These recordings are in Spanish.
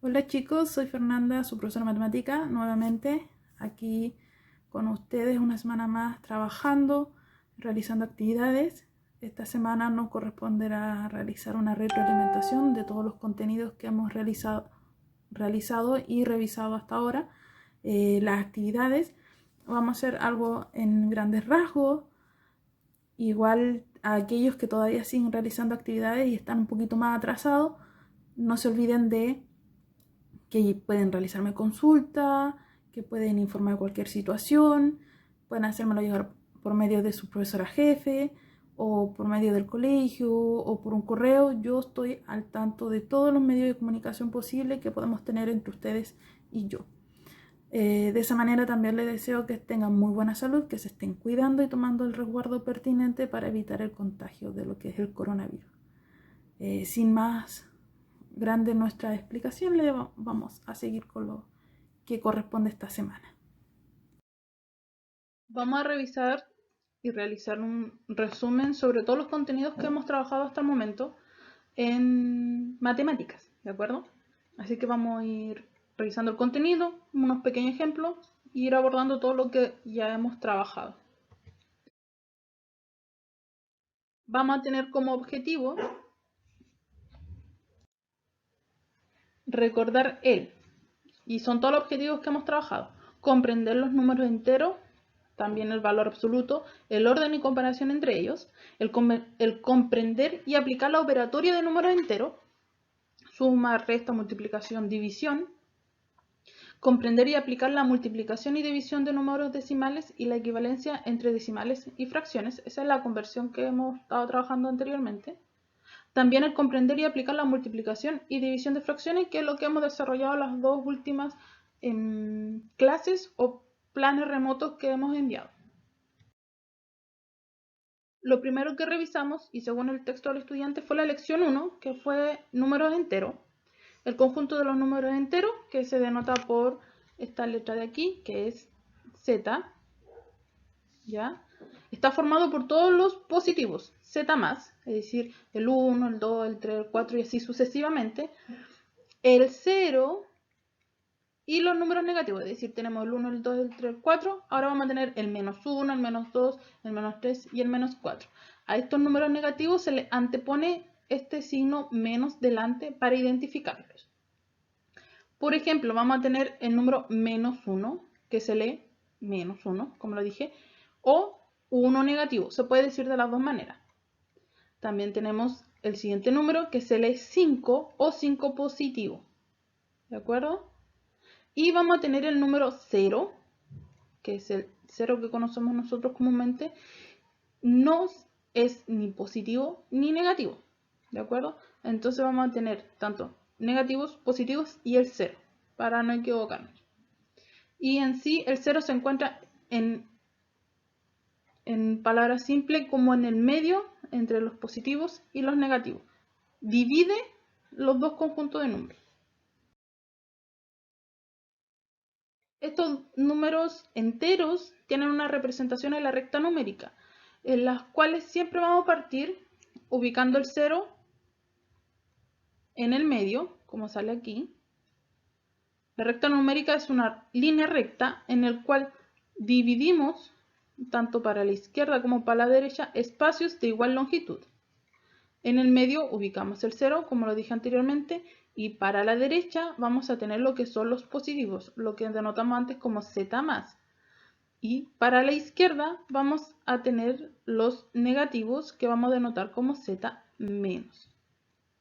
Hola chicos, soy Fernanda, su profesora de matemática, nuevamente aquí con ustedes una semana más trabajando, realizando actividades. Esta semana nos corresponderá realizar una retroalimentación de todos los contenidos que hemos realizado y revisado hasta ahora. Las actividades, vamos a hacer algo en grandes rasgos, igual a aquellos que todavía siguen realizando actividades y están un poquito más atrasados, no se olviden de que pueden realizarme consulta, que pueden informar cualquier situación, pueden hacérmelo llegar por medio de su profesora jefe o por medio del colegio o por un correo. Yo estoy al tanto de todos los medios de comunicación posibles que podemos tener entre ustedes y yo. De esa manera también les deseo que tengan muy buena salud, que se estén cuidando y tomando el resguardo pertinente para evitar el contagio de lo que es el coronavirus. Sin más grande nuestra explicación, le vamos a seguir con lo que corresponde esta semana. Vamos a revisar y realizar un resumen sobre todos los contenidos que hemos trabajado hasta el momento en matemáticas, ¿de acuerdo? Así que vamos a ir revisando el contenido, unos pequeños ejemplos e ir abordando todo lo que ya hemos trabajado. Vamos a tener como objetivo recordar y son todos los objetivos que hemos trabajado, comprender los números enteros, también el valor absoluto, el orden y comparación entre ellos, el comprender y aplicar la operatoria de números enteros, suma, resta, multiplicación, división, comprender y aplicar la multiplicación y división de números decimales y la equivalencia entre decimales y fracciones. Esa es la conversión que hemos estado trabajando anteriormente. También el comprender y aplicar la multiplicación y división de fracciones, que es lo que hemos desarrollado las dos últimas clases o planes remotos que hemos enviado. Lo primero que revisamos, y según el texto del estudiante, fue la lección 1, que fue números enteros. El conjunto de los números enteros, que se denota por esta letra de aquí, que es Z, ¿ya? Está formado por todos los positivos, Z más, es decir, el 1, el 2, el 3, el 4 y así sucesivamente. El 0 y los números negativos, es decir, tenemos el 1, el 2, el 3, el 4. Ahora vamos a tener el menos 1, el menos 2, el menos 3 y el menos 4. A estos números negativos se le antepone este signo menos delante para identificarlos. Por ejemplo, vamos a tener el número menos 1, que se lee menos 1, como lo dije, o 1 negativo. Se puede decir de las dos maneras. También tenemos el siguiente número, que se lee 5 o 5 positivo. ¿De acuerdo? Y vamos a tener el número 0, que es el 0 que conocemos nosotros comúnmente. No es ni positivo ni negativo. ¿De acuerdo? Entonces vamos a tener tanto negativos, positivos y el 0, para no equivocarnos. Y en sí el 0 se encuentra en palabras simples como en el medio entre los positivos y los negativos. Divide los dos conjuntos de números. Estos números enteros tienen una representación en la recta numérica, en las cuales siempre vamos a partir ubicando el 0 en el medio, como sale aquí. La recta numérica es una línea recta en la cual dividimos, tanto para la izquierda como para la derecha, espacios de igual longitud. En el medio ubicamos el 0, como lo dije anteriormente, y para la derecha vamos a tener lo que son los positivos, lo que denotamos antes como Z más. Y para la izquierda vamos a tener los negativos, que vamos a denotar como Z menos.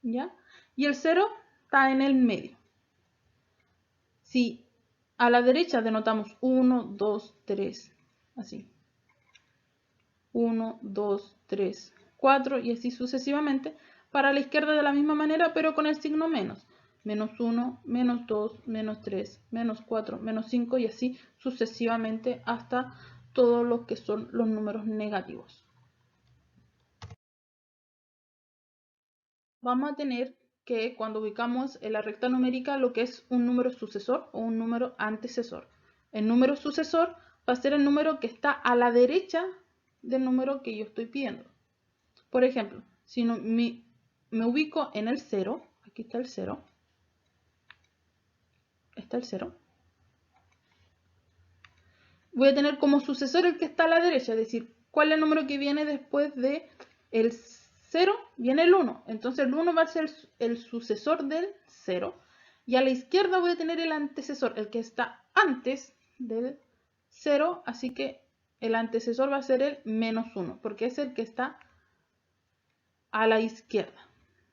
¿Ya? Y el 0 está en el medio. Si a la derecha denotamos 1, 2, 3, así. 1, 2, 3, 4 y así sucesivamente. Para la izquierda de la misma manera, pero con el signo menos. Menos 1, menos 2, menos 3, menos 4, menos 5 y así sucesivamente hasta todos los que son los números negativos. Vamos a tener que cuando ubicamos en la recta numérica lo que es un número sucesor o un número antecesor. El número sucesor va a ser el número que está a la derecha del número que yo estoy pidiendo. Por ejemplo, si no, me ubico en el 0, aquí está el 0, está el 0. Voy a tener como sucesor el que está a la derecha, es decir, ¿cuál es el número que viene después de el 0? Viene el 1. Entonces el 1 va a ser el sucesor del 0. Y a la izquierda voy a tener el antecesor, el que está antes del 0. Así que el antecesor va a ser el menos 1, porque es el que está a la izquierda.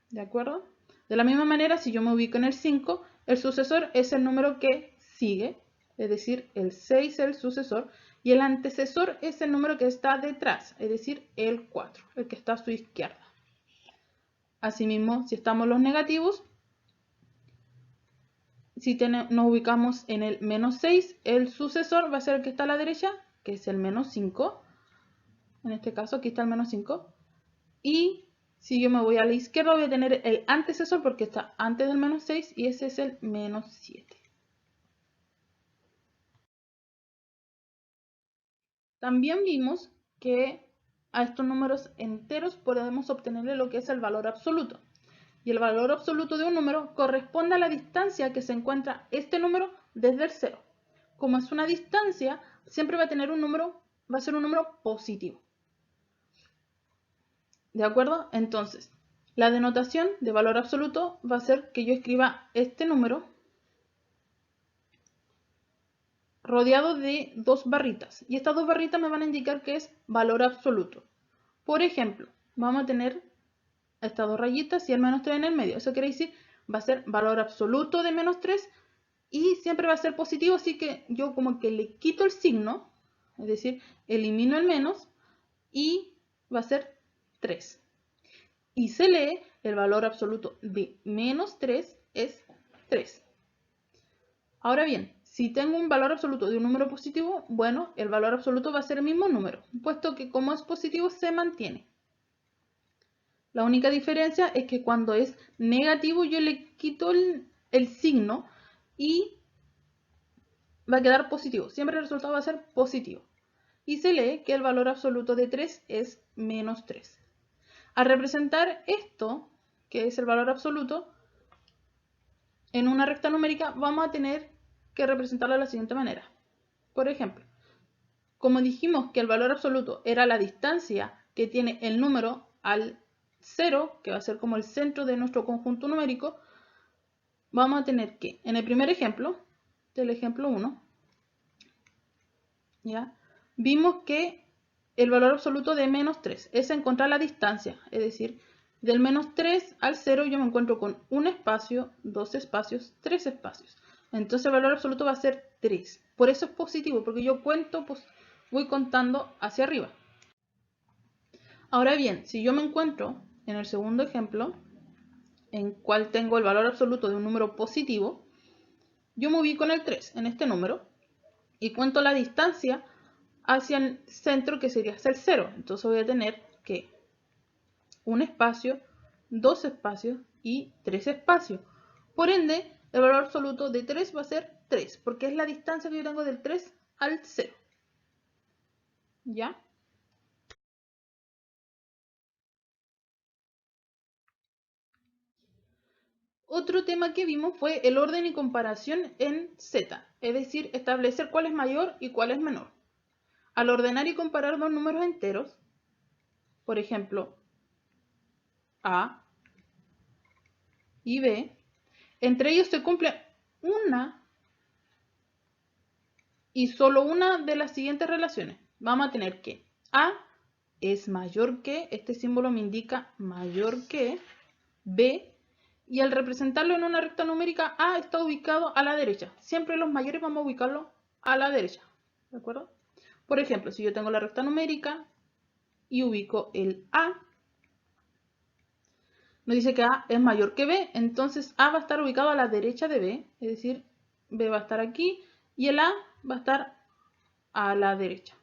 ¿De acuerdo? De la misma manera, si yo me ubico en el 5, el sucesor es el número que sigue. Es decir, el 6 es el sucesor, y el antecesor es el número que está detrás, es decir, el 4, el que está a su izquierda. Asimismo, si estamos los negativos, si nos ubicamos en el menos 6, el sucesor va a ser el que está a la derecha, que es el menos 5. En este caso, aquí está el menos 5. Y si yo me voy a la izquierda, voy a tener el antecesor porque está antes del menos 6, y ese es el menos 7. También vimos que a estos números enteros podemos obtenerle lo que es el valor absoluto. Y el valor absoluto de un número corresponde a la distancia que se encuentra este número desde el 0. Como es una distancia, siempre va a tener un número, va a ser un número positivo. ¿De acuerdo? Entonces, la denotación de valor absoluto va a ser que yo escriba este número rodeado de dos barritas. Y estas dos barritas me van a indicar que es valor absoluto. Por ejemplo, vamos a tener estas dos rayitas y el menos 3 en el medio. Eso quiere decir, va a ser valor absoluto de menos 3 y siempre va a ser positivo, así que yo como que le quito el signo, es decir, elimino el menos y va a ser 3. Y se lee el valor absoluto de menos 3 es 3. Ahora bien, si tengo un valor absoluto de un número positivo, bueno, el valor absoluto va a ser el mismo número, puesto que como es positivo se mantiene. La única diferencia es que cuando es negativo yo le quito el signo y va a quedar positivo. Siempre el resultado va a ser positivo. Y se lee que el valor absoluto de 3 es menos 3. Al representar esto, que es el valor absoluto, en una recta numérica vamos a tener que representarlo de la siguiente manera. Por ejemplo, como dijimos que el valor absoluto era la distancia que tiene el número al 0, que va a ser como el centro de nuestro conjunto numérico, vamos a tener que, en el primer ejemplo, del ejemplo 1, ¿ya? Vimos que el valor absoluto de menos 3 es encontrar la distancia, es decir, del menos 3 al 0 yo me encuentro con un espacio, dos espacios, tres espacios. Entonces el valor absoluto va a ser 3. Por eso es positivo, porque yo cuento, pues voy contando hacia arriba. Ahora bien, si yo me encuentro en el segundo ejemplo, en cual tengo el valor absoluto de un número positivo, yo me ubico en el 3, en este número, y cuento la distancia hacia el centro, que sería hacia el 0. Entonces voy a tener que un espacio, dos espacios y tres espacios. Por ende, el valor absoluto de 3 va a ser 3, porque es la distancia que yo tengo del 3 al 0. ¿Ya? Otro tema que vimos fue el orden y comparación en Z, es decir, establecer cuál es mayor y cuál es menor. Al ordenar y comparar dos números enteros, por ejemplo, A y B, entre ellos se cumple una y solo una de las siguientes relaciones. Vamos a tener que A es mayor que, este símbolo me indica mayor que, B, y al representarlo en una recta numérica, A está ubicado a la derecha. Siempre los mayores vamos a ubicarlo a la derecha. ¿De acuerdo? Por ejemplo, si yo tengo la recta numérica y ubico el A, nos dice que A es mayor que B, entonces A va a estar ubicado a la derecha de B, es decir, B va a estar aquí y el A va a estar a la derecha.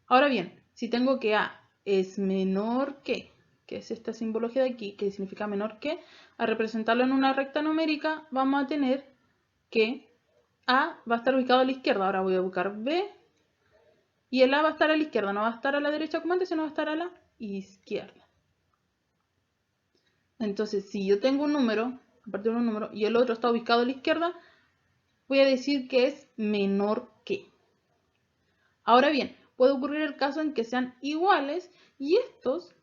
Ahora bien, si tengo que A es menor que es esta simbología de aquí, que significa menor que, al representarlo en una recta numérica, vamos a tener que A va a estar ubicado a la izquierda. Ahora voy a buscar B y el A va a estar a la izquierda, no va a estar a la derecha como antes, sino va a estar a la izquierda. Entonces, si yo tengo un número, a partir de un número, y el otro está ubicado a la izquierda, voy a decir que es menor que. Ahora bien, puede ocurrir el caso en que sean iguales y estos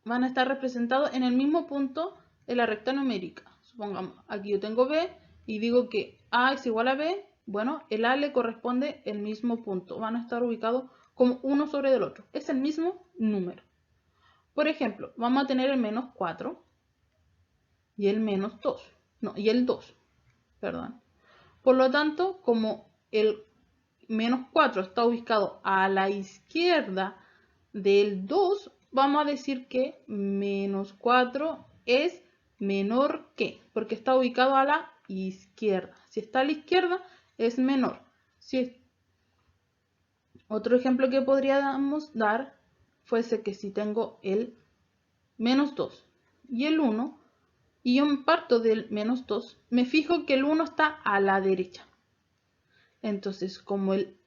van a estar representados en el mismo punto de la recta numérica. Supongamos, aquí yo tengo B y digo que A es igual a B. Bueno, el A le corresponde el mismo punto. Van a estar ubicados como uno sobre el otro. Es el mismo número. Por ejemplo, vamos a tener el menos 4 y el menos 2. No, y el 2. Perdón. Por lo tanto, como el menos 4 está ubicado a la izquierda del 2, vamos a decir que menos 4 es menor que, porque está ubicado a la izquierda. Si está a la izquierda, es menor. Otro ejemplo que podríamos dar fuese que si tengo el menos 2 y el 1, y yo parto del menos 2, me fijo que el 1 está a la derecha. Entonces, como el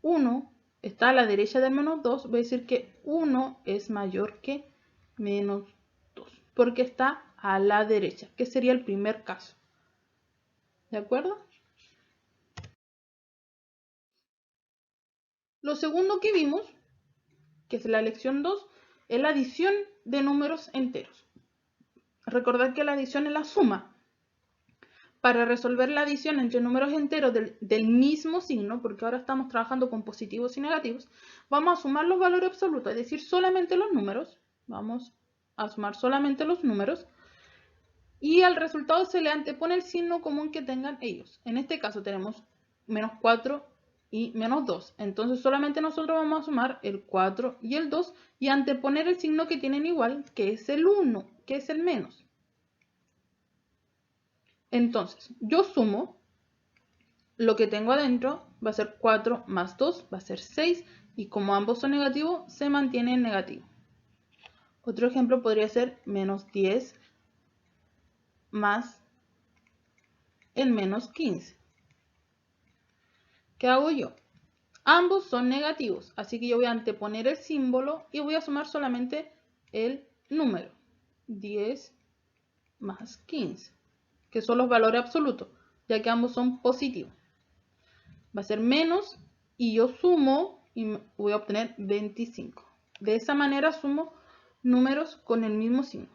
1 está a la derecha del menos 2, voy a decir que 1 es mayor que menos 2, porque está a la derecha, que sería el primer caso. ¿De acuerdo? Lo segundo que vimos, que es la lección 2, es la adición de números enteros. Recordad que la adición es la suma. Para resolver la adición entre números enteros del mismo signo, porque ahora estamos trabajando con positivos y negativos, vamos a sumar los valores absolutos, es decir, solamente los números. Vamos a sumar solamente los números. Y al resultado se le antepone el signo común que tengan ellos. En este caso tenemos menos 4 y menos 2. Entonces solamente nosotros vamos a sumar el 4 y el 2 y anteponer el signo que tienen igual, que es el 1, que es el menos. Entonces, yo sumo lo que tengo adentro, va a ser 4 más 2, va a ser 6, y como ambos son negativos, se mantiene en negativo. Otro ejemplo podría ser menos 10 más el menos 15. ¿Qué hago yo? Ambos son negativos, así que yo voy a anteponer el símbolo y voy a sumar solamente el número. 10 más 15, que son los valores absolutos, ya que ambos son positivos. Va a ser menos y yo sumo y voy a obtener 25. De esa manera sumo números con el mismo signo.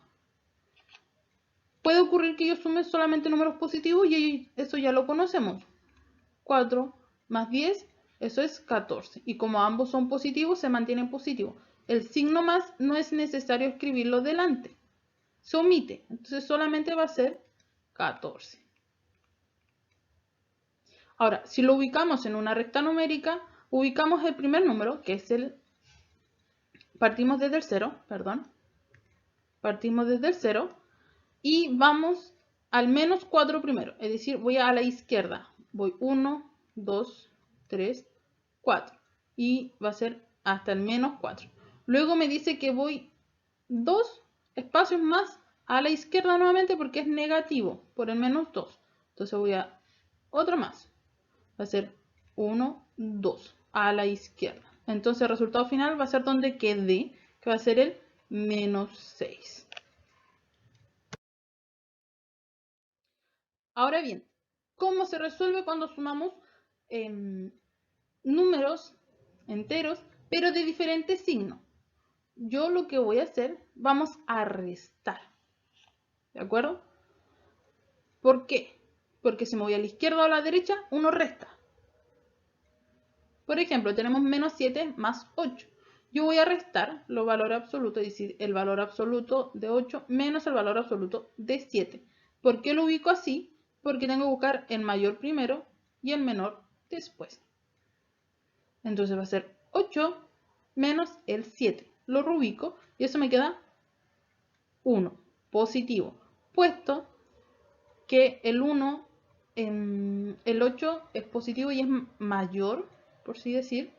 Puede ocurrir que yo sume solamente números positivos y eso ya lo conocemos. 4 más 10, eso es 14. Y como ambos son positivos, se mantienen positivos. El signo más no es necesario escribirlo delante. Se omite. Entonces solamente va a ser 14. Ahora, si lo ubicamos en una recta numérica, ubicamos el primer número, que es el... Partimos desde el 0, perdón. Partimos desde el 0 y vamos al menos 4 primero. Es decir, voy a la izquierda. Voy 1, 2, 3, 4. Y va a ser hasta el menos 4. Luego me dice que voy 2 espacios más a la izquierda nuevamente porque es negativo por el menos 2. Entonces voy a otro más. Va a ser 1, 2 a la izquierda. Entonces el resultado final va a ser donde quede, que va a ser el menos 6. Ahora bien, ¿cómo se resuelve cuando sumamos números enteros, pero de diferentes signos? Yo lo que voy a hacer, vamos a restar. ¿De acuerdo? ¿Por qué? Porque si me voy a la izquierda o a la derecha, uno resta. Por ejemplo, tenemos menos 7 más 8. Yo voy a restar los valores absolutos, es decir, el valor absoluto de 8 menos el valor absoluto de 7. ¿Por qué lo ubico así? Porque tengo que buscar el mayor primero y el menor después. Entonces va a ser 8 menos el 7. Lo reubico y eso me queda 1, positivo. Puesto que el 1, el 8 es positivo y es mayor, por así decir.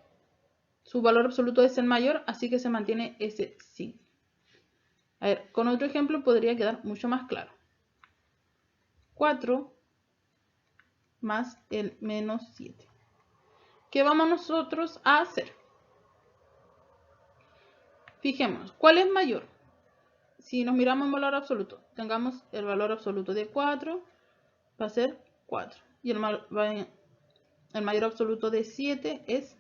Su valor absoluto es el mayor, así que se mantiene ese signo. A ver, con otro ejemplo podría quedar mucho más claro. 4 más el menos 7. ¿Qué vamos nosotros a hacer? Fijémonos, ¿cuál es mayor? Si nos miramos en valor absoluto, tengamos el valor absoluto de 4, va a ser 4. Y el mayor absoluto de 7 es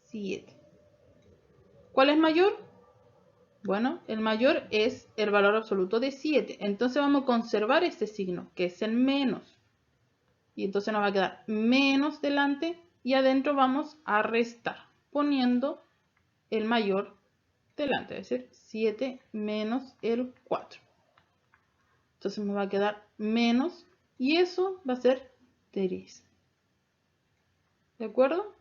7. ¿Cuál es mayor? Bueno, el mayor es el valor absoluto de 7. Entonces vamos a conservar este signo, que es el menos. Y entonces nos va a quedar menos delante y adentro vamos a restar, poniendo el mayor delante, es decir, 7 menos el 4. Entonces me va a quedar menos y eso va a ser 3. ¿De acuerdo?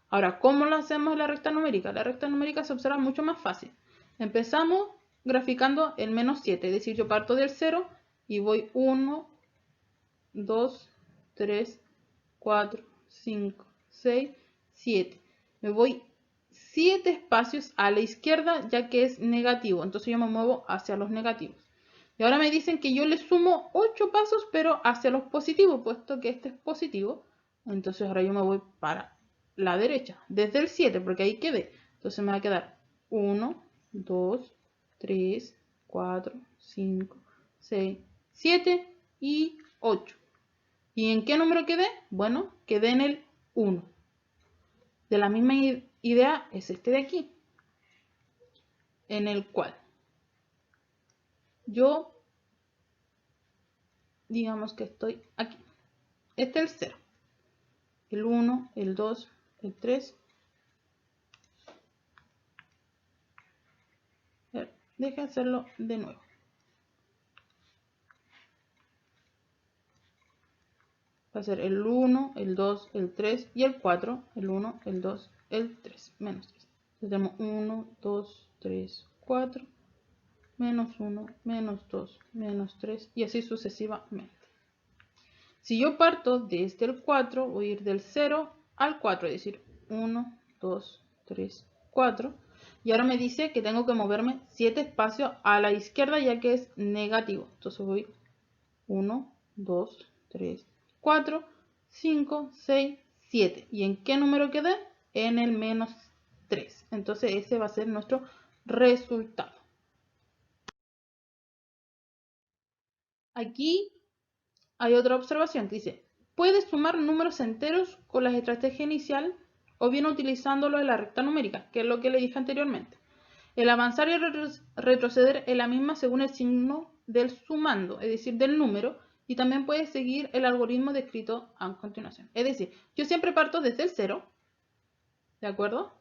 Ahora, ¿cómo lo hacemos en la recta numérica? La recta numérica se observa mucho más fácil. Empezamos graficando el menos 7, es decir, yo parto del 0 y voy 1, 2, 3, 4, 5, 6, 7. Me voy 7 espacios a la izquierda ya que es negativo, entonces yo me muevo hacia los negativos. Y ahora me dicen que yo le sumo 8 pasos pero hacia los positivos, puesto que este es positivo. Entonces ahora yo me voy para la derecha, desde el 7, porque ahí quedé. Entonces me va a quedar 1, 2, 3, 4, 5, 6, 7 y 8. ¿Y en qué número quedé? Bueno, quedé en el 1. De la misma idea es este de aquí, en el cual yo, digamos que estoy aquí. Este es el 0, el 1, el 2, el 3. Deje hacerlo de nuevo. Va a ser el 1, el 2, el 3 y el 4. El 1, el 2, el 3. Menos 3. Entonces tenemos 1, 2, 3, 4. Menos 1, menos 2, menos 3. Y así sucesivamente. Si yo parto desde el 4, voy a ir del 0 al 4. Es decir, 1, 2, 3, 4. Y ahora me dice que tengo que moverme 7 espacios a la izquierda ya que es negativo. Entonces voy 1, 2, 3, 4, 5, 6, 7. ¿Y en qué número quedé? En el menos 3. Entonces ese va a ser nuestro resultado. Aquí hay otra observación que dice, puedes sumar números enteros con la estrategia inicial o bien utilizándolo en la recta numérica, que es lo que le dije anteriormente. El avanzar y retroceder es la misma según el signo del sumando, es decir, del número, y también puedes seguir el algoritmo descrito a continuación. Es decir, yo siempre parto desde el 0, ¿de acuerdo?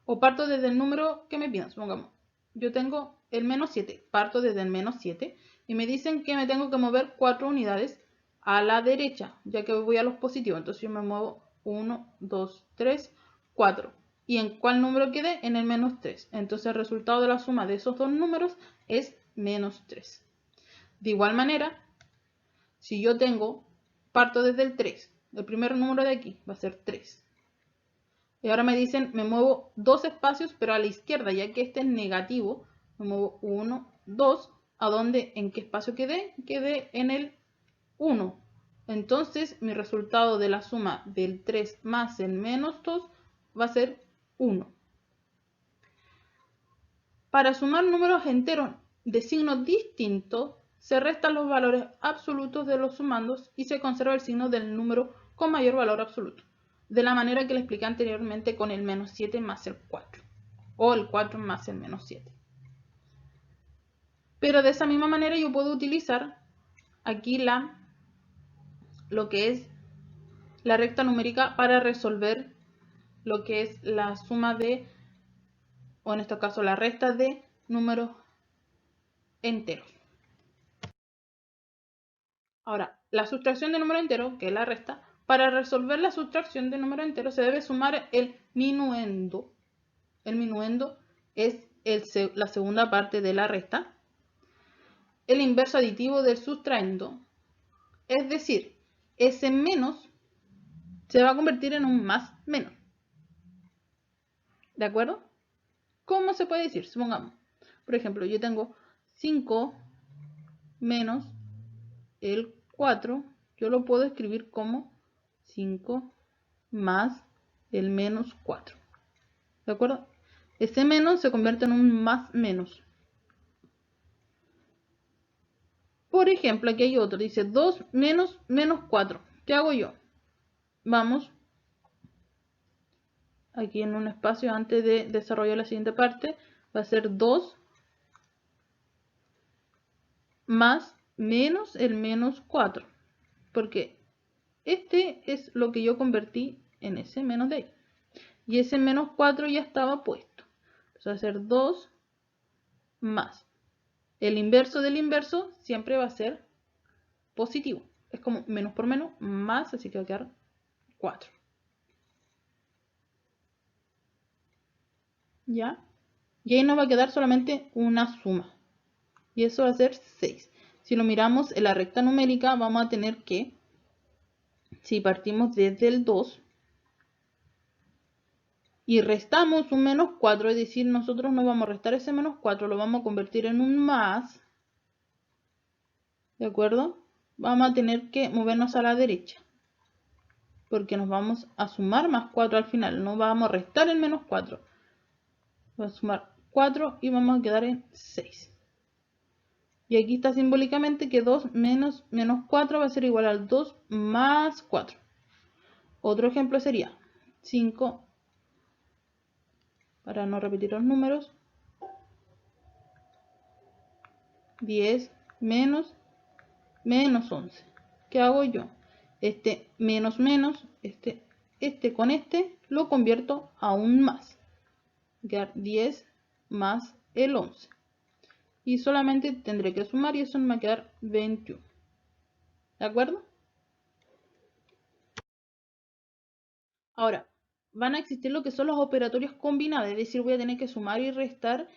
O parto desde el número que me pidan, supongamos. Yo tengo el menos 7, parto desde el menos 7 y me dicen que me tengo que mover 4 unidades a la derecha, ya que voy a los positivos. Entonces yo me muevo 1, 2, 3, 4. ¿Y en cuál número quedé? En el menos 3. Entonces el resultado de la suma de esos dos números es menos 3. De igual manera, si yo parto desde el 3, el primer número de aquí va a ser 3. Y ahora me dicen, me muevo 2 espacios, pero a la izquierda, ya que este es negativo, me muevo 1, 2, ¿a dónde? ¿En qué espacio quedé? Quedé en el 1. Entonces, mi resultado de la suma del 3 más el menos 2 va a ser 1. Para sumar números enteros de signo distinto, se restan los valores absolutos de los sumandos y se conserva el signo del número con mayor valor absoluto, de la manera que le expliqué anteriormente con el menos 7 más el 4, o el 4 más el menos 7. Pero de esa misma manera yo puedo utilizar aquí lo que es la recta numérica para resolver lo que es la suma de, o en este caso la resta de números enteros. Ahora, la sustracción de número entero, que es la resta, para resolver la sustracción de número entero se debe sumar el minuendo. El minuendo es la segunda parte de la resta. El inverso aditivo del sustraendo. Es decir, ese menos se va a convertir en un más menos. ¿De acuerdo? ¿Cómo se puede decir? Supongamos, por ejemplo, yo tengo 5 menos el 4. Yo lo puedo escribir como 5 más el menos 4. ¿De acuerdo? Ese menos se convierte en un más menos. Por ejemplo, aquí hay otro, dice 2 menos menos 4. ¿Qué hago yo? Vamos aquí en un espacio antes de desarrollar la siguiente parte. Va a ser 2 más menos el menos 4. Porque este es lo que yo convertí en ese menos de ahí. Y ese menos 4 ya estaba puesto. Entonces va a ser 2 más. El inverso del inverso siempre va a ser positivo. Es como menos por menos, más, así que va a quedar 4. ¿Ya? Y ahí nos va a quedar solamente una suma. Y eso va a ser 6. Si lo miramos en la recta numérica, vamos a tener que, si partimos desde el 2 y restamos un menos 4, es decir, nosotros no vamos a restar ese menos 4, lo vamos a convertir en un más, ¿de acuerdo? Vamos a tener que movernos a la derecha, porque nos vamos a sumar más 4 al final, no vamos a restar el menos 4. Vamos a sumar 4 y vamos a quedar en 6. Y aquí está simbólicamente que 2 menos menos 4 va a ser igual al 2 más 4. Otro ejemplo sería 5, para no repetir los números, 10 menos menos 11. ¿Qué hago yo? Este menos menos, este con este, lo convierto a un más. Va a quedar 10 más el 11. Y solamente tendré que sumar y eso me va a quedar 21. ¿De acuerdo? Ahora, van a existir lo que son las operatorias combinadas, es decir, voy a tener que sumar y restar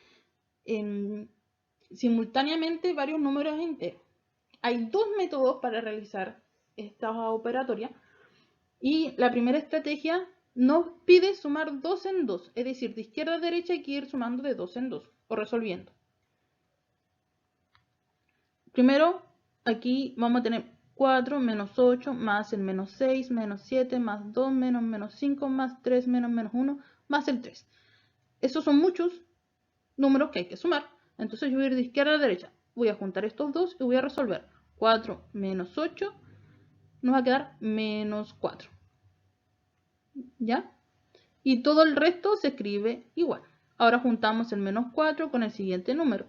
simultáneamente varios números enteros. Hay dos métodos para realizar esta operatoria y la primera estrategia nos pide sumar 2 en 2, es decir, de izquierda a derecha hay que ir sumando de 2 en 2 o resolviendo. Primero, aquí vamos a tener 4 menos 8 más el menos 6 menos 7 más 2 menos menos 5 más 3 menos menos 1 más el 3. Esos son muchos números que hay que sumar. Entonces yo voy a ir de izquierda a derecha. Voy a juntar estos dos y voy a resolver. 4 menos 8 nos va a quedar menos 4. ¿Ya? Y todo el resto se escribe igual. Ahora juntamos el menos 4 con el siguiente número.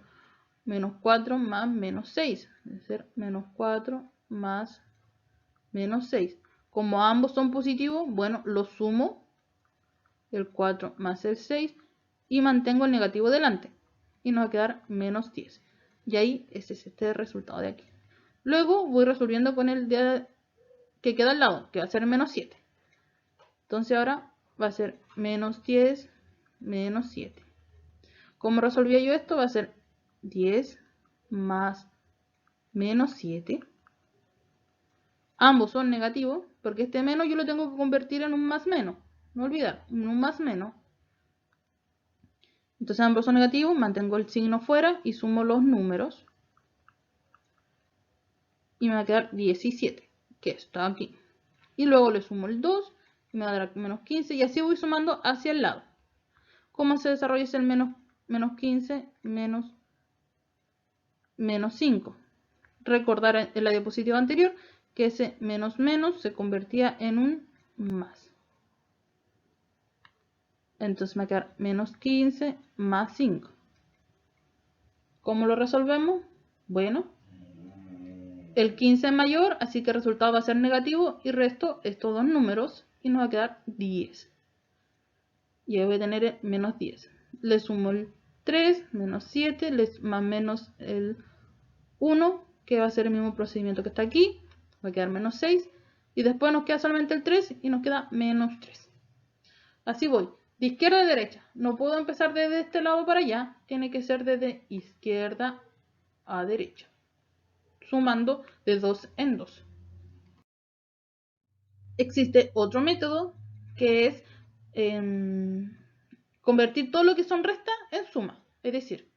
Menos 4 más menos 6. Es decir, menos 4 más menos 6. Como ambos son positivos, bueno, los sumo, el 4 más el 6, y mantengo el negativo delante. Y nos va a quedar menos 10. Y ahí ese es este resultado de aquí. Luego voy resolviendo con el que queda al lado, que va a ser menos 7. Entonces ahora va a ser menos 10, menos 7. ¿Cómo resolvía yo esto? Va a ser 10 más menos 7. Ambos son negativos, porque este menos yo lo tengo que convertir en un más menos. No olvidar, en un más menos. Entonces ambos son negativos, mantengo el signo fuera y sumo los números. Y me va a quedar 17, que está aquí. Y luego le sumo el 2, y me va a dar menos 15, y así voy sumando hacia el lado. ¿Cómo se desarrolla ese menos 15 menos 5? Recordar en la diapositiva anterior que ese menos menos se convertía en un más. Entonces me va a quedar menos 15 más 5. ¿Cómo lo resolvemos? Bueno, el 15 es mayor, así que el resultado va a ser negativo y resto estos dos números y nos va a quedar 10. Y ahí voy a tener menos 10. Le sumo el 3, menos 7, más menos el 1, que va a ser el mismo procedimiento que está aquí. Va a quedar menos 6. Y después nos queda solamente el 3 y nos queda menos 3. Así voy, de izquierda a derecha. No puedo empezar desde este lado para allá. Tiene que ser desde izquierda a derecha, sumando de 2 en 2. Existe otro método que es convertir todo lo que son restas en suma. Es decir,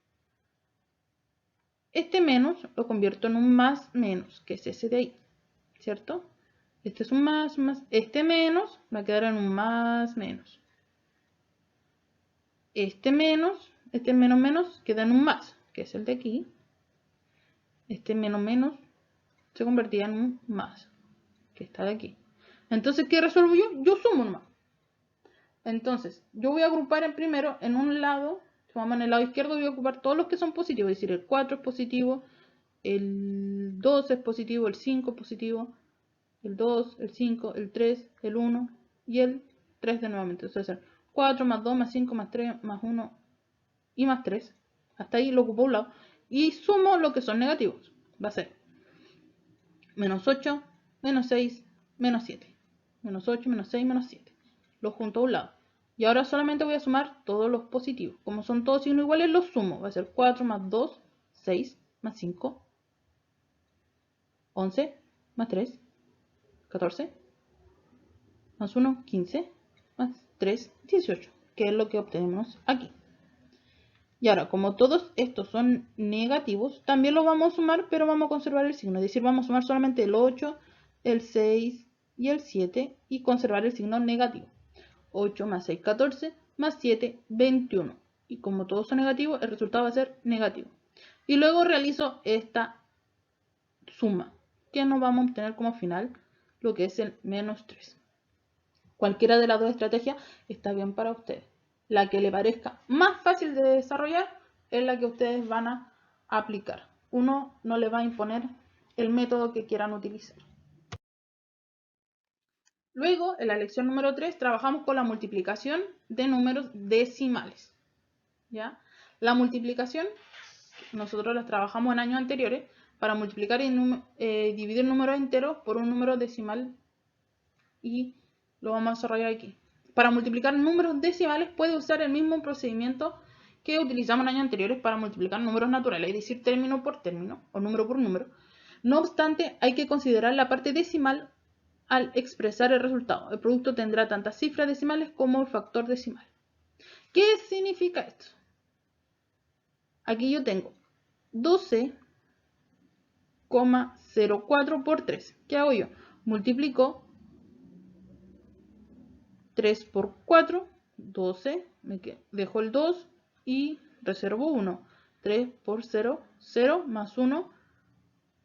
este menos lo convierto en un más menos, que es ese de ahí, ¿cierto? Este es un más. Este menos va a quedar en un más menos. Este menos menos queda en un más, que es el de aquí. Este menos menos se convertía en un más, que está de aquí. Entonces, ¿qué resuelvo yo? Yo sumo un más. Entonces, yo voy a agrupar en primero en un lado, en el lado izquierdo voy a ocupar todos los que son positivos, es decir, el 4 es positivo, el 2 es positivo, el 5 es positivo, el 2, el 5, el 3, el 1 y el 3 de nuevamente. Entonces va a ser 4 más 2 más 5 más 3 más 1 y más 3. Hasta ahí lo ocupo a un lado. Y sumo lo que son negativos. Va a ser menos 8, menos 6, menos 7. Menos 8, menos 6, menos 7. Lo junto a un lado. Y ahora solamente voy a sumar todos los positivos. Como son todos signos iguales, los sumo. Va a ser 4 más 2, 6, más 5, 11, más 3, 14, más 1, 15, más 3, 18, que es lo que obtenemos aquí. Y ahora, como todos estos son negativos, también los vamos a sumar, pero vamos a conservar el signo. Es decir, vamos a sumar solamente el 8, el 6 y el 7 y conservar el signo negativo. 8 más 6, 14, más 7, 21. Y como todos son negativos, el resultado va a ser negativo. Y luego realizo esta suma, que nos vamos a obtener como final lo que es el menos 3. Cualquiera de las dos estrategias está bien para ustedes. La que le parezca más fácil de desarrollar es la que ustedes van a aplicar. Uno no le va a imponer el método que quieran utilizar. Luego, en la lección número 3, trabajamos con la multiplicación de números decimales. ¿Ya? La multiplicación, nosotros las trabajamos en años anteriores para multiplicar y dividir números enteros por un número decimal y lo vamos a desarrollar aquí. Para multiplicar números decimales puede usar el mismo procedimiento que utilizamos en años anteriores para multiplicar números naturales, es decir, término por término o número por número. No obstante, hay que considerar la parte decimal al expresar el resultado. El producto tendrá tantas cifras decimales como el factor decimal. ¿Qué significa esto? Aquí yo tengo 12,04 por 3. ¿Qué hago yo? Multiplico 3 por 4, 12, dejo el 2 y reservo 1. 3 por 0, 0 más 1,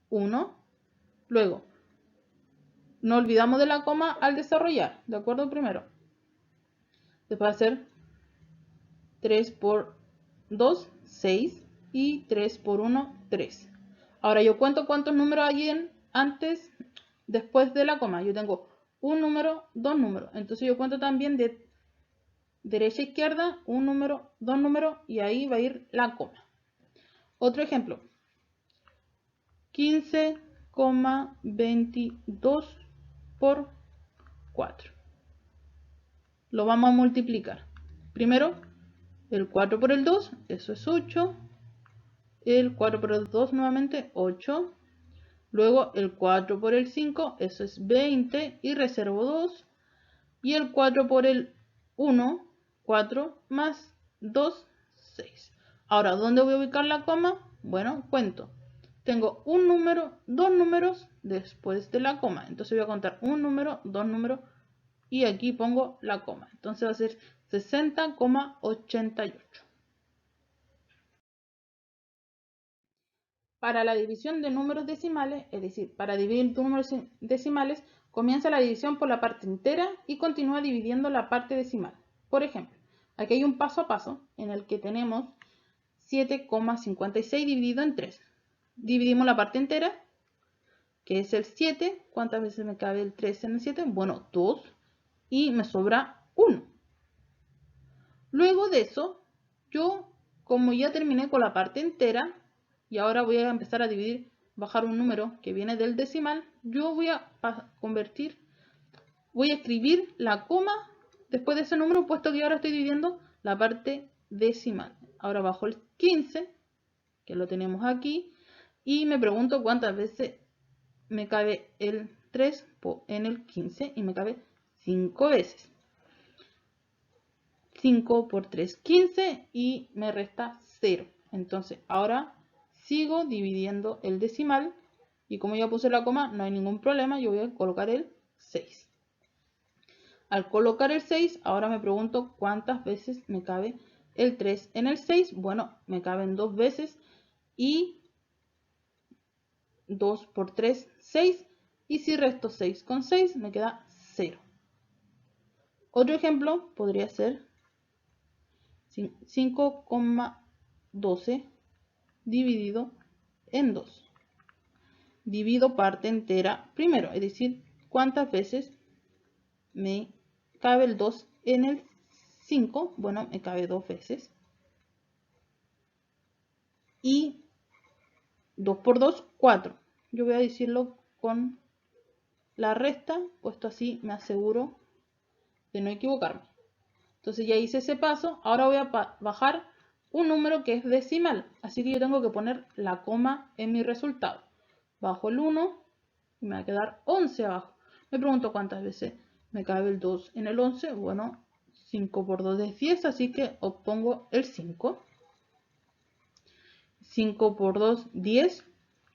1. Luego, no olvidamos de la coma al desarrollar, ¿de acuerdo? Primero. Después va a ser 3 por 2, 6 y 3 por 1, 3. Ahora yo cuento cuántos números hay antes, después de la coma. Yo tengo un número, dos números. Entonces yo cuento también de derecha a izquierda, un número, dos números y ahí va a ir la coma. Otro ejemplo, 15,22 por 4. Lo vamos a multiplicar. Primero, el 4 por el 2, eso es 8. El 4 por el 2 nuevamente, 8. Luego el 4 por el 5, eso es 20 y reservo 2. Y el 4 por el 1, 4 más 2, 6. Ahora, ¿dónde voy a ubicar la coma? Bueno, cuento. Tengo un número, dos números después de la coma. Entonces voy a contar un número, dos números y aquí pongo la coma. Entonces va a ser 60,88. Para la división de números decimales, es decir, para dividir números decimales, comienza la división por la parte entera y continúa dividiendo la parte decimal. Por ejemplo, aquí hay un paso a paso en el que tenemos 7,56 dividido en 3. Dividimos la parte entera, que es el 7. ¿Cuántas veces me cabe el 3 en el 7? Bueno, 2. Y me sobra 1. Luego de eso, yo, como ya terminé con la parte entera, y ahora voy a empezar a dividir, bajar un número que viene del decimal, yo voy a escribir la coma después de ese número, puesto que ahora estoy dividiendo la parte decimal. Ahora bajo el 15, que lo tenemos aquí, y me pregunto cuántas veces me cabe el 3 en el 15, y me cabe 5 veces. 5 por 3, 15 y me resta 0. Entonces ahora sigo dividiendo el decimal y como ya puse la coma no hay ningún problema, yo voy a colocar el 6. Al colocar el 6, ahora me pregunto cuántas veces me cabe el 3 en el 6. Bueno, me caben 2 veces y 2 por 3, 6. Y si resto 6 con 6, me queda 0. Otro ejemplo podría ser 5,12 dividido en 2. Divido parte entera primero, es decir, cuántas veces me cabe el 2 en el 5. Bueno, me cabe 2 veces. Y 2 por 2, 4. Yo voy a decirlo con la resta, puesto así me aseguro de no equivocarme. Entonces ya hice ese paso. Ahora voy a bajar un número que es decimal. Así que yo tengo que poner la coma en mi resultado. Bajo el 1 y me va a quedar 11 abajo. Me pregunto cuántas veces me cabe el 2 en el 11. Bueno, 5 por 2 es 10, así que obpongo el 5. 5 por 2, 10.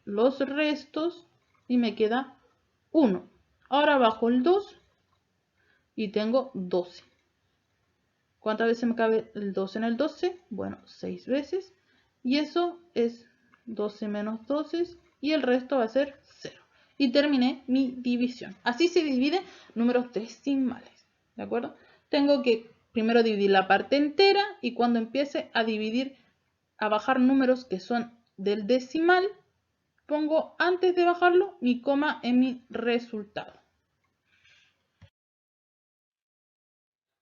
Los restos y me queda 1. Ahora bajo el 2 y tengo 12. ¿Cuántas veces me cabe el 12 en el 12? Bueno, 6 veces. Y eso es 12 menos 12 y el resto va a ser 0. Y terminé mi división. Así se dividen números decimales. ¿De acuerdo? Tengo que primero dividir la parte entera y cuando empiece a dividir, a bajar números que son del decimal, pongo antes de bajarlo mi coma en mi resultado.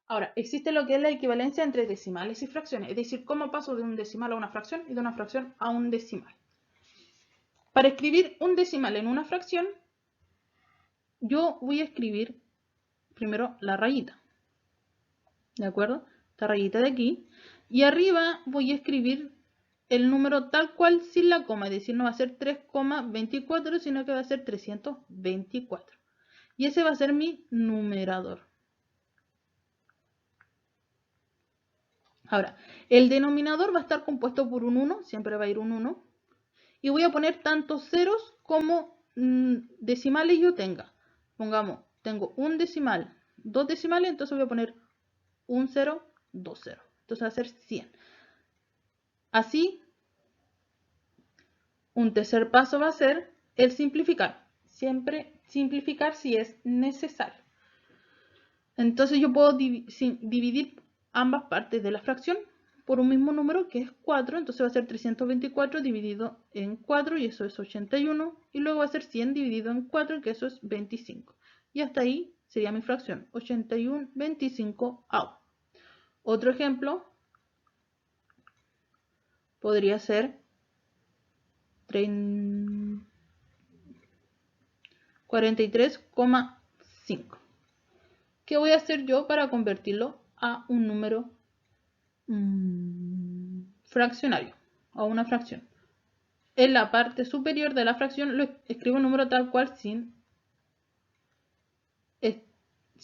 Ahora, existe lo que es la equivalencia entre decimales y fracciones, es decir, cómo paso de un decimal a una fracción y de una fracción a un decimal. Para escribir un decimal en una fracción, yo voy a escribir primero la rayita, ¿de acuerdo? Esta rayita de aquí, y arriba voy a escribir el número tal cual sin la coma, es decir, no va a ser 3,24, sino que va a ser 324. Y ese va a ser mi numerador. Ahora, el denominador va a estar compuesto por un 1, siempre va a ir un 1. Y voy a poner tantos ceros como decimales yo tenga. Pongamos, tengo un decimal, dos decimales, entonces voy a poner un 0, 2 0. Entonces va a ser 100. Así, un tercer paso va a ser el simplificar. Siempre simplificar si es necesario. Entonces yo puedo dividir ambas partes de la fracción por un mismo número que es 4, entonces va a ser 324 dividido en 4 y eso es 81, y luego va a ser 100 dividido en 4 que eso es 25. Y hasta ahí sería mi fracción, 81, 25 A. Otro ejemplo podría ser 43,5. ¿Qué voy a hacer yo para convertirlo a un número fraccionario, a una fracción? En la parte superior de la fracción lo escribo un número tal cual sin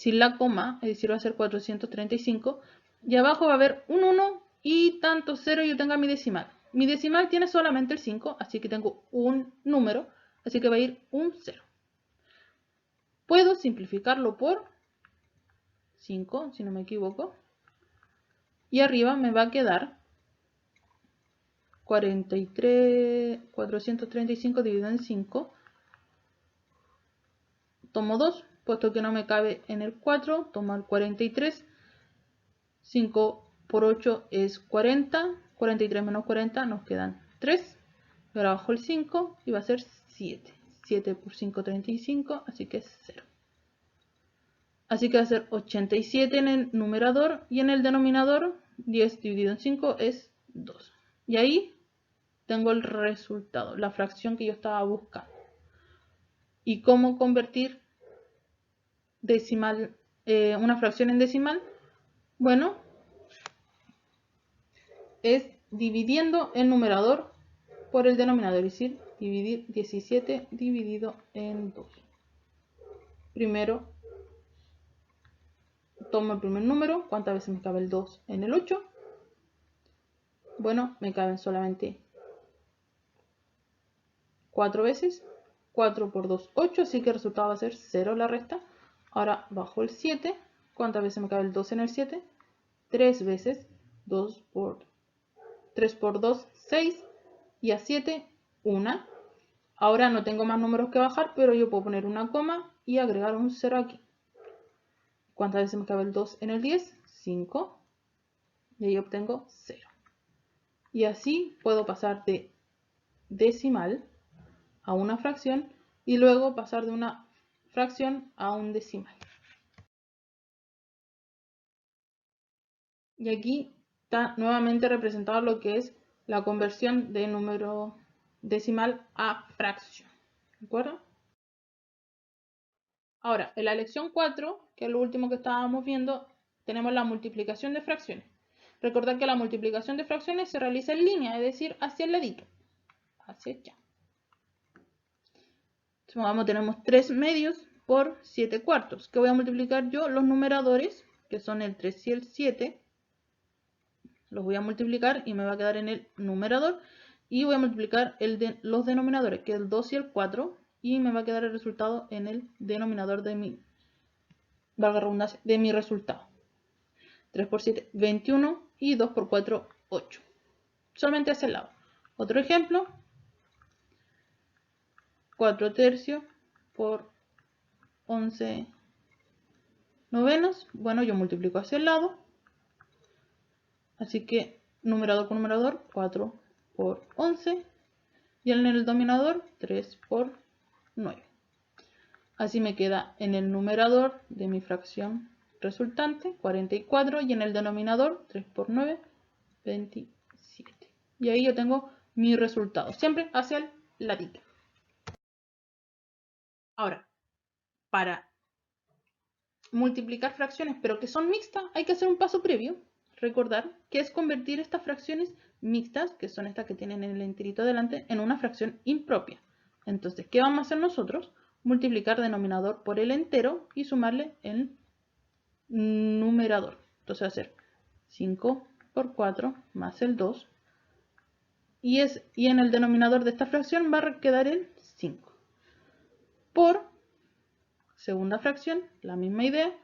la coma, es decir, va a ser 435. Y abajo va a haber un 1 y tanto 0 yo tenga mi decimal. Mi decimal tiene solamente el 5, así que tengo un número, así que va a ir un 0. Puedo simplificarlo por 5, si no me equivoco. Y arriba me va a quedar 435 dividido en 5. Tomo 2, puesto que no me cabe en el 4, tomo el 43. 5 por 8 es 40. 43 menos 40 nos quedan 3. Ahora bajo el 5 y va a ser 7. 7 por 5, 35, así que es 0. Así que va a ser 87 en el numerador y en el denominador 10 dividido en 5 es 2. Y ahí tengo el resultado, la fracción que yo estaba buscando. ¿Y cómo convertir una fracción en decimal? Bueno, es dividiendo el numerador por el denominador, es decir, dividir 17 dividido en 2. Primero tomo el primer número. ¿Cuántas veces me cabe el 2 en el 8? Bueno, me caben solamente 4 veces. 4 por 2, 8, así que el resultado va a ser 0 la resta. Ahora bajo el 7. ¿Cuántas veces me cabe el 2 en el 7? 3 veces. 3 por 2, 6. Y a 7, 1. Ahora no tengo más números que bajar, pero yo puedo poner una coma y agregar un 0 aquí. ¿Cuántas veces me cabe el 2 en el 10? 5. Y ahí obtengo 0. Y así puedo pasar de decimal a una fracción y luego pasar de una fracción a un decimal. Y aquí está nuevamente representado lo que es la conversión de número decimal a fracción. ¿De acuerdo? Ahora, en la lección 4, que es lo último que estábamos viendo, tenemos la multiplicación de fracciones. Recordad que la multiplicación de fracciones se realiza en línea, es decir, hacia el ladito, hacia allá. Supongamos tenemos 3 medios por 7 cuartos. ¿Qué voy a multiplicar yo? Los numeradores, que son el 3 y el 7, los voy a multiplicar y me va a quedar en el numerador. Y voy a multiplicar los denominadores, que es el 2 y el 4, y me va a quedar el resultado en el denominador de mi, valga redundancia, de mi resultado. 3 por 7, 21 y 2 por 4, 8. Solamente hacia el lado. Otro ejemplo, 4 tercios por 11 novenos. Bueno, yo multiplico hacia el lado. Así que numerador con numerador, 4 por 11. Y en el denominador, 3 por 9. Así me queda en el numerador de mi fracción resultante, 44. Y en el denominador, 3 por 9, 27. Y ahí yo tengo mi resultado, siempre hacia el ladito. Ahora, para multiplicar fracciones, pero que son mixtas, hay que hacer un paso previo. Recordar que es convertir estas fracciones mixtas, que son estas que tienen el enterito delante, en una fracción impropia. Entonces, ¿qué vamos a hacer nosotros? Multiplicar denominador por el entero y sumarle el numerador. Entonces va a ser 5 por 4 más el 2. Y en el denominador de esta fracción va a quedar el 5. Por segunda fracción, la misma idea.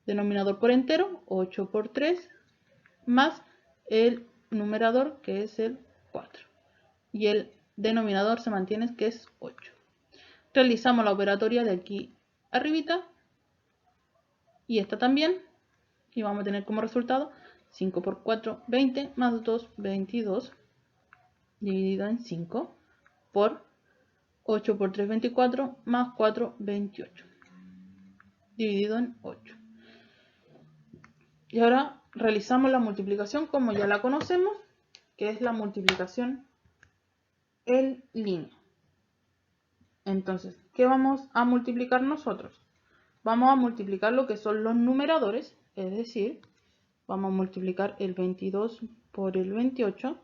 Denominador por entero, 8 por 3, más el numerador, que es el 4. Y el denominador se mantiene, que es 8. Realizamos la operatoria de aquí arribita. Y esta también. Y vamos a tener como resultado 5 por 4, 20, más 2, 22. Dividido en 5. Por 8 por 3, 24, más 4, 28. Dividido en 8. Y ahora realizamos la multiplicación como ya la conocemos, que es la multiplicación en línea. Entonces, ¿qué vamos a multiplicar nosotros? Vamos a multiplicar lo que son los numeradores, es decir, vamos a multiplicar el 22 por el 28.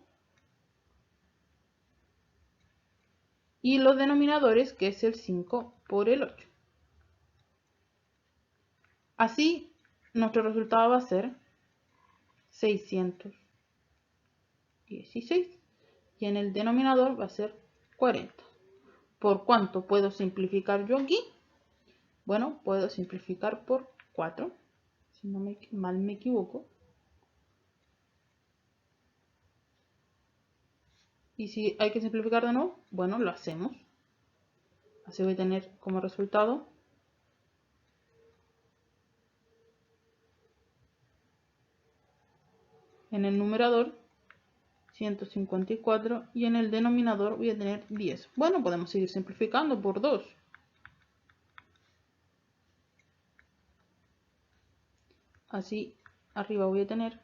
Y los denominadores, que es el 5 por el 8. Así, nuestro resultado va a ser 616. Y en el denominador va a ser 40. ¿Por cuánto puedo simplificar yo aquí? Bueno, puedo simplificar por 4, si no mal me equivoco. Y si hay que simplificar de nuevo, bueno, lo hacemos. Así voy a tener como resultado en el numerador 154 y en el denominador voy a tener 10. Bueno, podemos seguir simplificando por 2. Así arriba voy a tener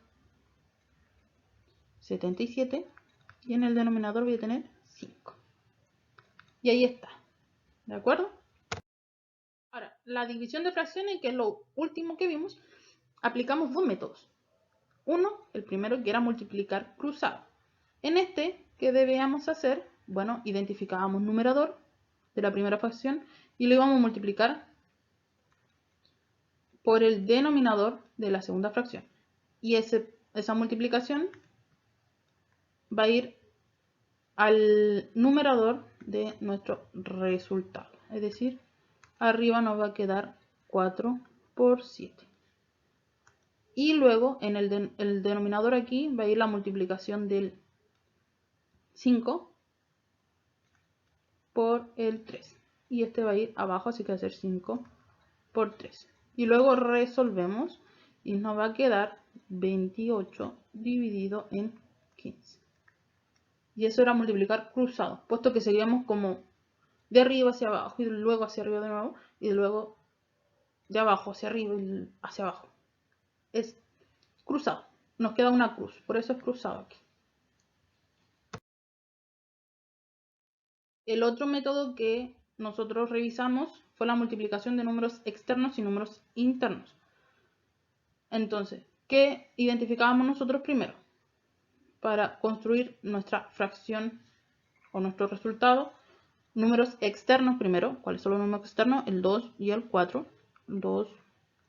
77 y en el denominador voy a tener 5. Y ahí está. ¿De acuerdo? Ahora, la división de fracciones, que es lo último que vimos, aplicamos dos métodos. Uno, el primero, que era multiplicar cruzado. En este, ¿qué debíamos hacer? Bueno, identificábamos numerador de la primera fracción y lo íbamos a multiplicar por el denominador de la segunda fracción. Y esa multiplicación va a ir al numerador de nuestro resultado. Es decir, arriba nos va a quedar 4 por 7. Y luego en el denominador aquí va a ir la multiplicación del 5 por el 3. Y este va a ir abajo, así que va a ser 5 por 3. Y luego resolvemos y nos va a quedar 28 dividido en 15. Y eso era multiplicar cruzado, puesto que seguíamos como de arriba hacia abajo y luego hacia arriba de nuevo y luego de abajo hacia arriba y hacia abajo. Es cruzado. Nos queda una cruz, por eso es cruzado aquí. El otro método que nosotros revisamos fue la multiplicación de números externos y números internos. Entonces, ¿qué identificábamos nosotros primero? Para construir nuestra fracción o nuestro resultado, números externos primero. ¿Cuáles son los números externos? El 2 y el 4. 2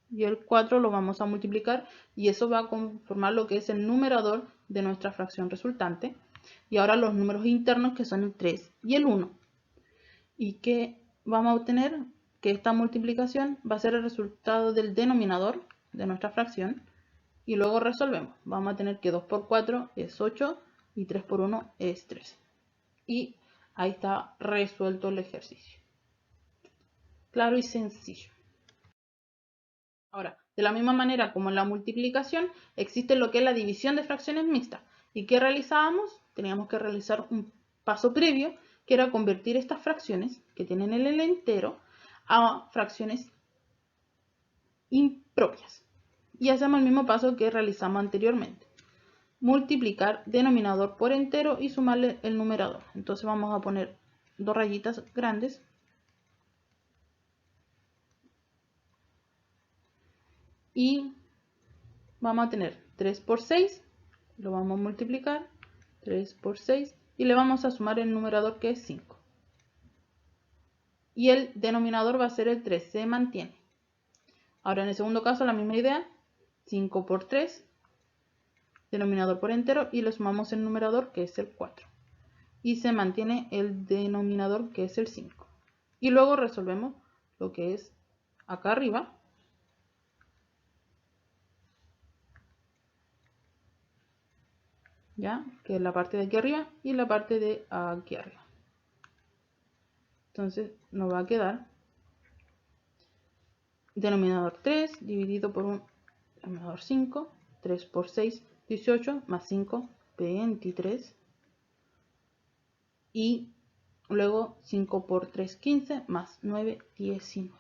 y el 4 lo vamos a multiplicar y eso va a conformar lo que es el numerador de nuestra fracción resultante. Y ahora los números internos, que son el 3 y el 1. ¿Y qué vamos a obtener? Que esta multiplicación va a ser el resultado del denominador de nuestra fracción. Y luego resolvemos. Vamos a tener que 2 por 4 es 8 y 3 por 1 es 3. Y ahí está resuelto el ejercicio. Claro y sencillo. Ahora, de la misma manera como en la multiplicación, existe lo que es la división de fracciones mixtas. ¿Y qué realizábamos? Teníamos que realizar un paso previo, que era convertir estas fracciones que tienen el entero a fracciones impropias. Y hacemos el mismo paso que realizamos anteriormente. Multiplicar denominador por entero y sumarle el numerador. Entonces vamos a poner dos rayitas grandes. Y vamos a tener 3 por 6, lo vamos a multiplicar, 3 por 6, y le vamos a sumar el numerador que es 5. Y el denominador va a ser el 3, se mantiene. Ahora en el segundo caso la misma idea, 5 por 3, denominador por entero, y le sumamos el numerador que es el 4. Y se mantiene el denominador que es el 5. Y luego resolvemos lo que es acá arriba. ¿Ya? Que es la parte de aquí arriba y la parte de aquí arriba. Entonces nos va a quedar denominador 3 dividido por un denominador 5, 3 por 6, 18, más 5, 23. Y luego 5 por 3, 15, más 9, 19.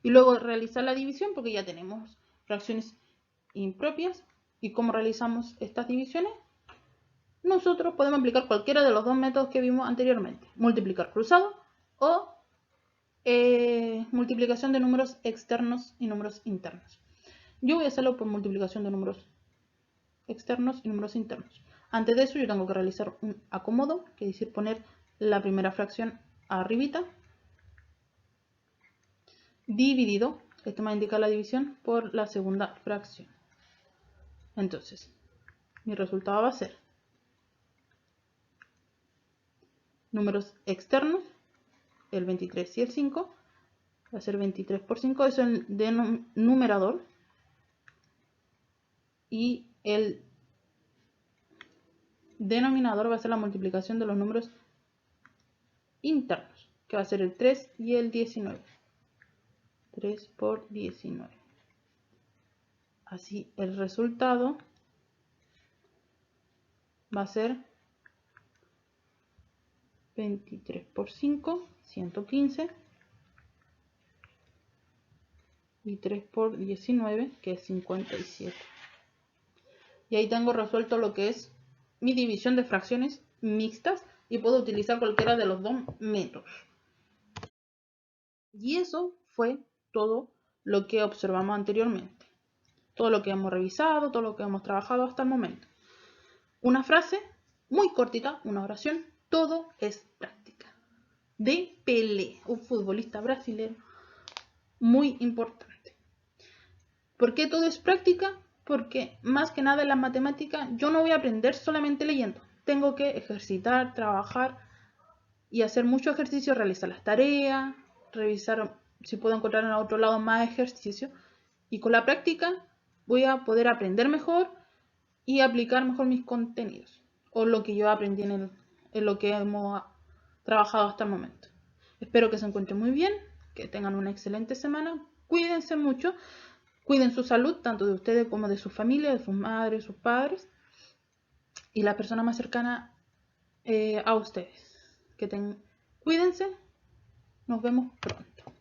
Y luego realizar la división porque ya tenemos fracciones impropias. ¿Y cómo realizamos estas divisiones? Nosotros podemos aplicar cualquiera de los dos métodos que vimos anteriormente. Multiplicar cruzado o multiplicación de números externos y números internos. Yo voy a hacerlo por multiplicación de números externos y números internos. Antes de eso yo tengo que realizar un acomodo, que es decir, poner la primera fracción arribita, dividido, esto me indica la división, por la segunda fracción. Entonces, mi resultado va a ser números externos, el 23 y el 5, va a ser 23 por 5, eso es el numerador, y el denominador va a ser la multiplicación de los números internos, que va a ser el 3 y el 19. 3 por 19. Así el resultado va a ser 23 por 5, 115. Y 3 por 19, que es 57. Y ahí tengo resuelto lo que es mi división de fracciones mixtas y puedo utilizar cualquiera de los dos métodos. Y eso fue todo lo que observamos anteriormente. Todo lo que hemos revisado, todo lo que hemos trabajado hasta el momento. Una frase muy cortita, una oración, todo es práctica. De Pelé, un futbolista brasileño muy importante. ¿Por qué todo es práctica? Porque más que nada en la matemática yo no voy a aprender solamente leyendo. Tengo que ejercitar, trabajar y hacer mucho ejercicio, realizar las tareas, revisar si puedo encontrar en otro lado más ejercicio. Y con la práctica voy a poder aprender mejor y aplicar mejor mis contenidos o lo que yo aprendí en lo que hemos trabajado hasta el momento. Espero que se encuentren muy bien, que tengan una excelente semana. Cuídense mucho, cuiden su salud, tanto de ustedes como de su familia, de sus madres, sus padres y la persona más cercana a ustedes. Cuídense, nos vemos pronto.